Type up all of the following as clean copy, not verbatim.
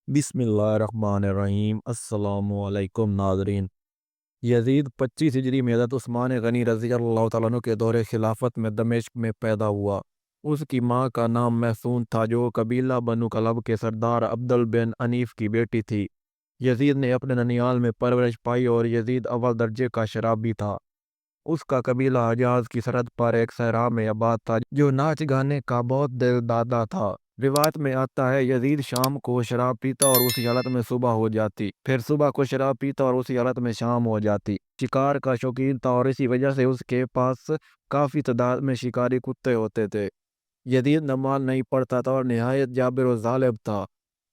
बिस्मिल्लाहिर्रहमानिर्रहीम। अस्सलाम वालेकुम नाज़रीन। यजीद 25 हिजरी में हज़रत उस्मान गनी रज़ी अल्लाह तआला अन्हु के दौरे खिलाफत में दमिश्क में पैदा हुआ। उसकी माँ का नाम महसून था, जो कबीला बनु कलब के सरदार अब्दुल बिन अनीफ की बेटी थी। यजीद ने अपने ननियाल में परवरिश पाई और यजीद अव्वल दर्जे का शराबी था। उसका कबीला हजाज की सरहद पर एक सहरा में आबाद था, जो नाच गाने का बहुत दिल दादा था। रिवायत में आता है, यजीद शाम को शराब पीता और उसी हालत में सुबह हो जाती, फिर सुबह को शराब पीता और उसी हालत में शाम हो जाती। शिकार का शौकीन था और इसी वजह से उसके पास काफ़ी तादाद में शिकारी कुत्ते होते थे। यजीद नमाज नहीं पढ़ता था और नहायत जाबिर और जालिब था।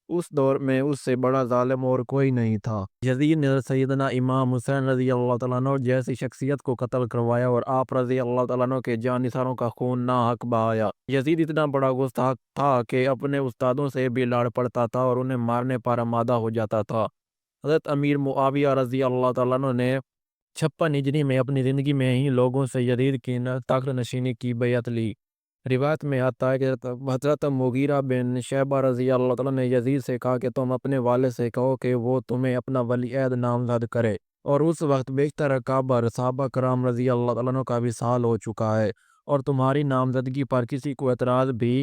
उस दौर में उससे बड़ा जालिम और कोई नहीं था। यजीद ने सैयदना इमाम हुसैन रज़ी अल्लाह तआला अन्हु जैसी शख्सियत को कत्ल करवाया और आप रज़ी अल्लाह तआला अन्हु के जानिसारों का खून नाहक बहाया। यजीद इतना बड़ा गुस्ताख था कि अपने उस्तादों से भी लड़ पड़ता था और उन्हें मारने पर आमादा हो जाता था। हज़रत अमीर मुआविया रज़ी अल्लाह तआला अन्हु ने 56 हिजरी में अपनी ज़िंदगी में ही लोगों से यजीद की तख्त नशीनी की बैयत ली। रिवायत में आता है कि हज़रत मुगीरा बिन शैबा रज़ी अल्लाह तआला ने यजीद से कहा कि तुम अपने वालिद से कहो कि वो तुम्हें अपना वलीअहद नामज़द करे। और उस वक्त बेशतर काबर सहाबा कराम रज़ी अल्लाह तआला अन्हु का विसाल हो चुका है और तुम्हारी नामज़दगी पर किसी को एतराज़ भी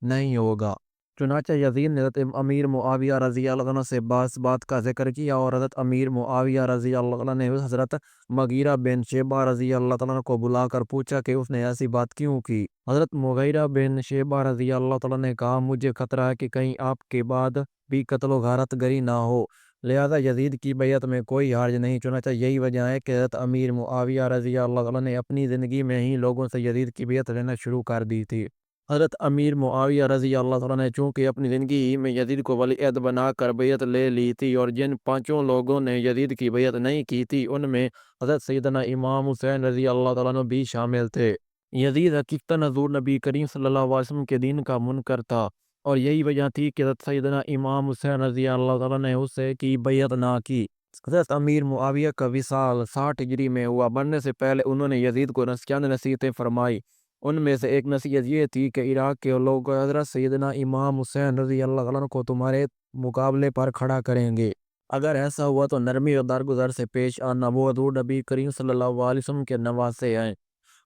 नहीं होगा। चुनांचे यजीद ने हज़रत अमीर मुआविया रज़ी अल्लाह तआला से बात का जिक्र किया और हज़रत अमीर मुआविया रज़ी अल्लाह तआला ने हज़रत मगीरा बिन शेबा रज़ी अल्लाह तआला को बुलाकर पूछा कि उसने ऐसी बात क्यों की। हज़रत मुगीरा बिन शेबा रज़ी अल्लाह तआला ने कहा, मुझे खतरा है कि कहीं आपके बाद भी कत्ल गारत गरी ना हो, लिहाजा यजीद की बैयत में कोई हर्ज नहीं। चुनांचे यही वजह है कि हज़रत अमीर मुआविया रज़ी अल्लाह तआला ने अपनी ज़िंदगी में ही लोगों से यजीद की बैयत लेना शुरू कर दी थी। हज़रत अमीर मुआविया रज़ी अल्लाह तआला ने चूँकि अपनी ज़िंदगी ही में यजीद को वलीअहद बनाकर बैयत ले ली थी और जिन पाँचों लोगों ने यजीद की बैयत नहीं की थी, उनमें हज़रत सैयदना इमाम हुसैन रज़ी अल्लाह तआला अन्हु भी शामिल थे। यजीद हकीकतन हज़ूर नबी करीम सल्लल्लाहु अलैहि वसल्लम के दीन का मुनकर था और यही वजह थी कि हज़रत सैयदना इमाम हुसैन रज़ी अल्लाह तआला ने उससे की बैयत ना की। हज़रत अमीर मुआविया का विसाल 60 हिजरी में हुआ। मरने से पहले उन्होंने यजीद को चंद नसीहतें फरमाई। उनमें से एक नसीहत ये थी कि इराक के लोग हज़रत सैयदना इमाम हुसैन रज़ी अल्लाह तआला अन्हु को तुम्हारे मुकाबले पर खड़ा करेंगे। अगर ऐसा हुआ तो नरमी और दरगुजर से पेश आना, वो हज़ूर नबी करीम सल्लल्लाहु अलैहि वसल्लम के नवासे हैं।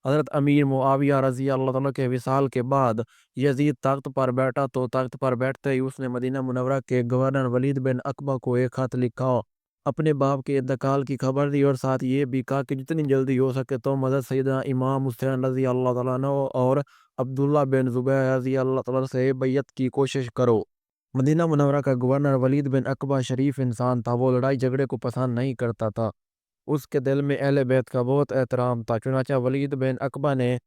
हज़रत अमीर मुआविया रज़ी अल्लाह तआला के विसाल के बाद यजीद तख्त पर बैठा तो तख्त पर बैठते ही उसने मदीना मुनव्वरा के गवर्नर वलीद बिन अकबा को एक खत लिखा, अपने बाप के इंतकाल की खबर दी और साथ ये भी कहा कि जितनी जल्दी हो सके तुम हज़रत सैयदना इमाम हुसैन रज़ी अल्लाह तआला अन्हु और अब्दुल्ला बिन ज़ुबैर रज़ी अल्लाह तआला से बैयत की कोशिश करो। मदीना मुनव्वरा का गवर्नर वलीद बिन अकबा शरीफ इंसान था, वो लड़ाई झगड़े को पसंद नहीं करता था। उसके दिल में अहले बैत का बहुत एहतराम था। चुनांचे वलीद बिन अकबा ने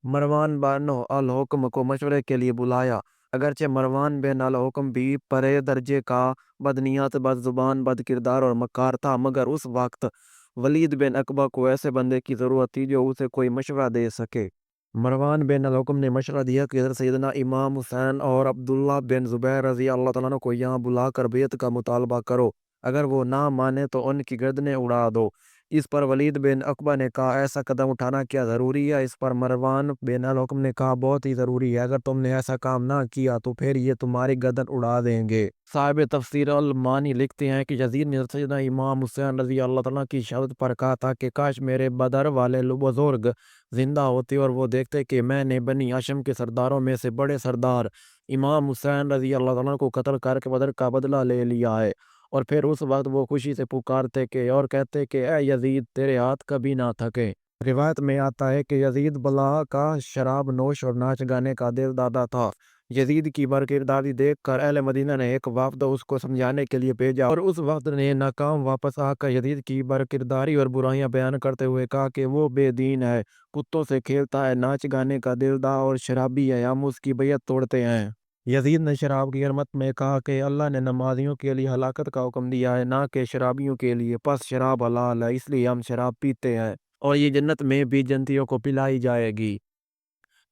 मरवान बिन अल हुक्म को मशवरे के लिए बुलाया। अगरचे मरवान बिन अल हुक्म भी परे दर्जे का बदनीयत, बदजुबान, बदकिरदार और मक्कार था, मगर उस वक्त वलीद बिन अकबा को ऐसे बंदे की ज़रूरत थी जो उसे कोई मशवरा दे सके। मरवान बिन अल हुक्म ने मशवरा दिया कि हज़रत सैयदना इमाम हुसैन और अब्दुल्ला बिन ज़ुबैर रज़ी अल्लाह तआला अन्हु को यहाँ बुलाकर बैत का मुतालबा करो। अगर वो ना माने तो उनकी गर्दनें उड़ा दो। इस पर वलीद बिन अकबा ने कहा, ऐसा कदम उठाना क्या ज़रूरी है? इस पर मरवान बिन अल हुक्म ने कहा, बहुत ही ज़रूरी है। अगर तुमने ऐसा काम ना किया तो फिर ये तुम्हारी गर्दन उड़ा देंगे। साहिब तफसीर अल मानी लिखते हैं कि यजीद ने सैयदना इमाम हुसैन रज़ी अल्लाह तआला की शहादत पर कहा था कि काश मेरे बदर वाले बुजुर्ग जिंदा होते और वो देखते कि मैंने बनी हाशिम के सरदारों में से बड़े सरदार इमाम हुसैन रज़ी अल्लाह तआला को कत्ल करके बदर का बदला ले लिया है। और फिर उस वक्त वो खुशी से पुकारते कि और कहते कि ए यजीद, तेरे हाथ कभी ना थके। रिवायत में आता है कि यजीद बला का शराब नोश और नाच गाने का दिल दादा था। यजीद की बरकिरदारी देखकर अहले मदीना ने एक वफ्द उसको समझाने के लिए भेजा और उस वक्त ने नाकाम वापस आकर यजीद की बरकिरदारी और बुराइयां बयान करते हुए कहा कि वो बेदीन है, कुत्तों से खेलता है, नाच गाने का दिलदार और शराबी है, हम उसकी बैयत तोड़ते हैं। यजीद ने शराब की हरमत में कहा कि अल्लाह ने नमाजियों के लिए हलाकत का हुक्म दिया है, ना कि शराबियों के लिए, बस शराब हलाल है इसलिए हम शराब पीते हैं और ये जन्नत में भी जन्नतियों को पिलाई जाएगी।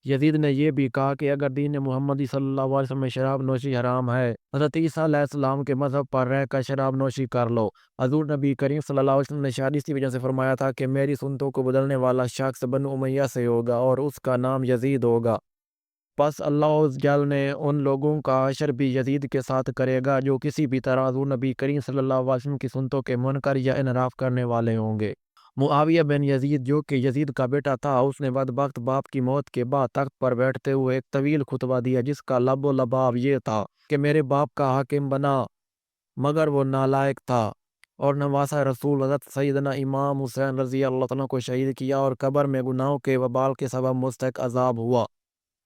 यजीद ने यह भी कहा कि अगर दीन मुहम्मदी सल्लल्लाहु अलैहि वसल्लम में शराब नोशी हराम है, हज़रत ईसा अलैहिस्सलाम के मज़हब पर रहकर शराब नोशी कर लो। हज़ूर नबी करीम सल्लल्लाहु अलैहि वसल्लम ने शायद इसी वजह से फरमाया था कि मेरी सुन्नतों को बदलने वाला शख्स बनु उमैया से होगा और उसका नाम यजीद होगा। پس اللہ عز جل نے ان لوگوں کا حشر بھی یزید کے ساتھ کرے گا جو کسی بھی طرح حضور نبی کریم صلی اللہ علیہ وسلم کی سنتوں کے منکر یا انحراف کرنے والے ہوں گے۔ معاویہ بن یزید جو کہ یزید کا بیٹا تھا، اس نے بدبخت باپ کی موت کے بعد تخت پر بیٹھتے ہوئے ایک طویل خطبہ دیا جس کا لب و لباب یہ تھا کہ میرے باپ کا حاکم بنا مگر وہ نالائق تھا اور نواسہ رسول حضرت سیدنا امام حسین رضی اللہ عنہ کو شہید کیا اور قبر میں گناہوں کے وبال کے سبب مستحق عذاب ہوا۔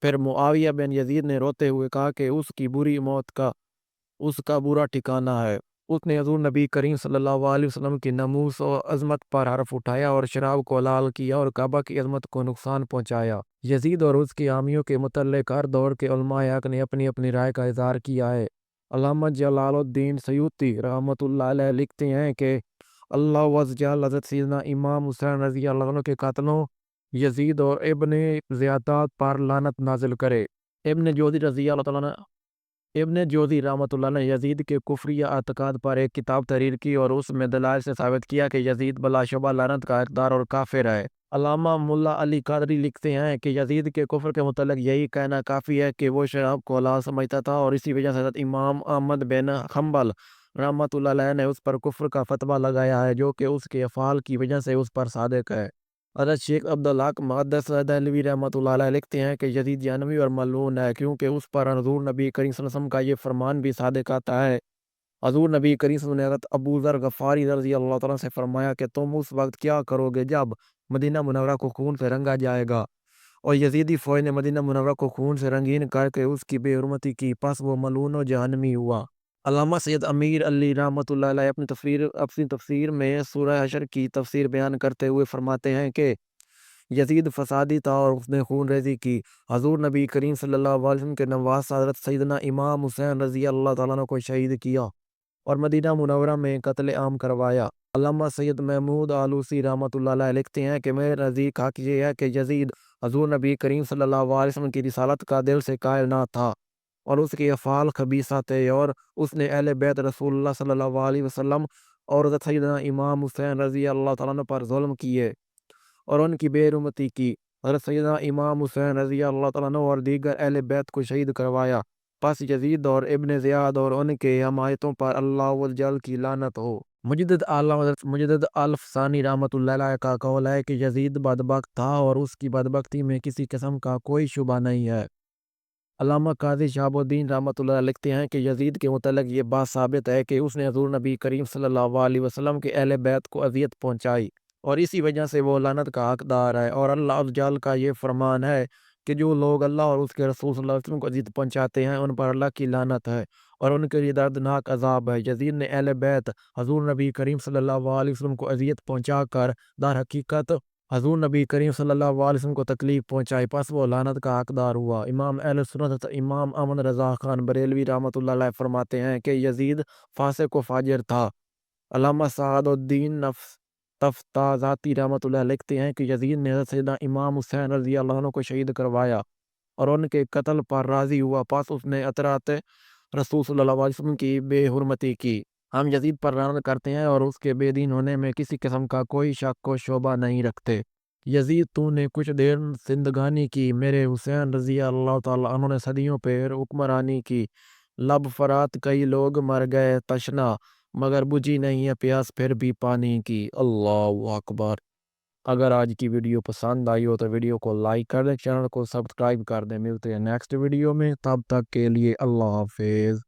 پھر معاویہ بن یزید نے روتے ہوئے کہا کہ اس کی بری موت کا اس کا برا ٹھکانہ ہے۔ اس نے حضور نبی کریم صلی اللہ علیہ وسلم کی ناموس و عظمت پر حرف اٹھایا اور شراب کو حلال کیا اور کعبہ کی عظمت کو نقصان پہنچایا۔ یزید اور اس کی حامیوں کے متعلق ہر دور کے علماء حق نے اپنی اپنی رائے کا اظہار کیا ہے۔ علامہ جلال الدین سیوطی رحمۃ اللہ علیہ لکھتے ہیں کہ اللہ عز جل حضرت سیدنا امام حسین رضی اللہ عنہ کے قاتلوں یزید اور ابن زیادات پر لعنت نازل کرے۔ ابن جوزی رضی اللہ عنہ ابن جوزی رحمۃ اللہ نے یزید کے کفریہ اعتقاد پر ایک کتاب تحریر کی اور اس میں دلائل سے ثابت کیا کہ یزید بلا شبہ لعنت کا حقدار اور کافر ہے۔ علامہ ملا علی قادری لکھتے ہیں کہ یزید کے کفر کے متعلق یہی کہنا کافی ہے کہ وہ شراب کو حلال سمجھتا تھا اور اسی وجہ سے حضرت امام احمد بن حنبل رحمۃ اللہ علیہ نے اس پر کفر کا فتویٰ لگایا ہے جو کہ اس کے افعال کی وجہ سے اس پر صادق ہے۔ حضرت شیخ عبدالحق محدث دہلوی رحمۃ اللہ علیہ لکھتے ہیں کہ یزید جہنمی اور ملعون ہے کیونکہ اس پر حضور نبی کریم صلی اللہ علیہ وسلم کا یہ فرمان بھی صادق آتا ہے۔ حضور نبی کریم صلی اللہ علیہ وسلم نے حضرت ابو ذر غفاری رضی اللہ تعالیٰ سے فرمایا کہ تم اس وقت کیا کرو گے جب مدینہ منورہ کو خون سے رنگا جائے گا؟ اور یزیدی فوج نے مدینہ منورہ کو خون سے رنگین کر کے اس کی بے حرمتی کی، پس وہ ملعون و جہنمی ہوا۔ علامہ سید امیر علی رحمۃ اللہ علیہ اپنی تفسیر میں سورہ حشر کی تفسیر بیان کرتے ہوئے فرماتے ہیں کہ یزید فسادی تھا اور اس نے خون ریزی کی۔ حضور نبی کریم صلی اللہ علیہ وسلم کے نواسہ حضرت سیدنا امام حسین رضی اللہ تعالیٰ عنہ کو شہید کیا اور مدینہ منورہ میں قتل عام کروایا۔ علامہ سید محمود آلوسی رحمۃ اللہ علیہ لکھتے ہیں کہ میرے نزدیک حق یہ ہے کہ یزید حضور نبی کریم صلی اللہ علیہ وسلم کی رسالت کا دل سے قائل نہ تھا اور اس کے افعال خبیثہ تھے اور اس نے اہل بیت رسول اللہ صلی اللہ علیہ وسلم اور حضرت سیدنا امام حسین رضی اللہ تعالیٰ عنہ پر ظلم کیے اور ان کی بے حرمتی کی۔ حضرت سیدنا امام حسین رضی اللہ تعالیٰ عنہ اور دیگر اہل بیت کو شہید کروایا۔ پس یزید اور ابن زیاد اور ان کے حمایتوں پر اللہ عز جل کی لعنت ہو۔ مجدد اعلیٰ حضرت مجدد الف ثانی رحمۃ اللہ علیہ کا قول ہے کہ یزید بدبخت تھا اور اس کی بدبختی میں کسی قسم کا کوئی شبہ نہیں ہے۔ علامہ قاضی شہاب الدین رحمۃ اللہ علیہ لکھتے ہیں کہ یزید کے متعلق یہ بات ثابت ہے کہ اس نے حضور نبی کریم صلی اللہ علیہ وسلم کے اہل بیت کو اذیت پہنچائی اور اسی وجہ سے وہ لعنت کا حقدار ہے، اور اللہ عز جل کا یہ فرمان ہے کہ جو لوگ اللہ اور اس کے رسول صلی اللہ علیہ وسلم کو اذیت پہنچاتے ہیں ان پر اللہ کی لعنت ہے اور ان کے لیے دردناک عذاب ہے۔ یزید نے اہل بیت حضور نبی کریم صلی اللہ علیہ وسلم کو اذیت پہنچا کر در حقیقت حضور نبی کریم صلی اللہ علیہ وسلم کو تکلیف پہنچائی، پس وہ لعنت کا حقدار ہوا۔ امام اہل سنت امام احمد رضا خان بریلوی رحمۃ اللہ علیہ فرماتے ہیں کہ یزید فاسق و فاجر تھا۔ علامہ سعد الدین تفتازاتی رحمۃ اللہ لکھتے ہیں کہ یزید نے حضرت سیدنا امام حسین رضی اللہ عنہ کو شہید کروایا اور ان کے قتل پر راضی ہوا، پس اس نے اطراط رسول صلی اللہ علیہ وسلم کی بے حرمتی کی۔ ہم یزید پر لعنت کرتے ہیں اور اس کے بے دین ہونے میں کسی قسم کا کوئی شک و شبہ نہیں رکھتے۔ یزید تو نے کچھ دیر زندگانی کی، میرے حسین رضی اللہ تعالیٰ عنہ نے صدیوں پہ حکمرانی کی، لب فرات کئی لوگ مر گئے تشنا مگر بجھی نہیں ہے پیاس پھر بھی پانی کی۔ اللہ اکبر۔ اگر آج کی ویڈیو پسند آئی ہو تو ویڈیو کو لائک کر دیں، چینل کو سبسکرائب کر دیں۔ ملتے ہیں نیکسٹ ویڈیو میں، تب تک کے لیے اللہ حافظ۔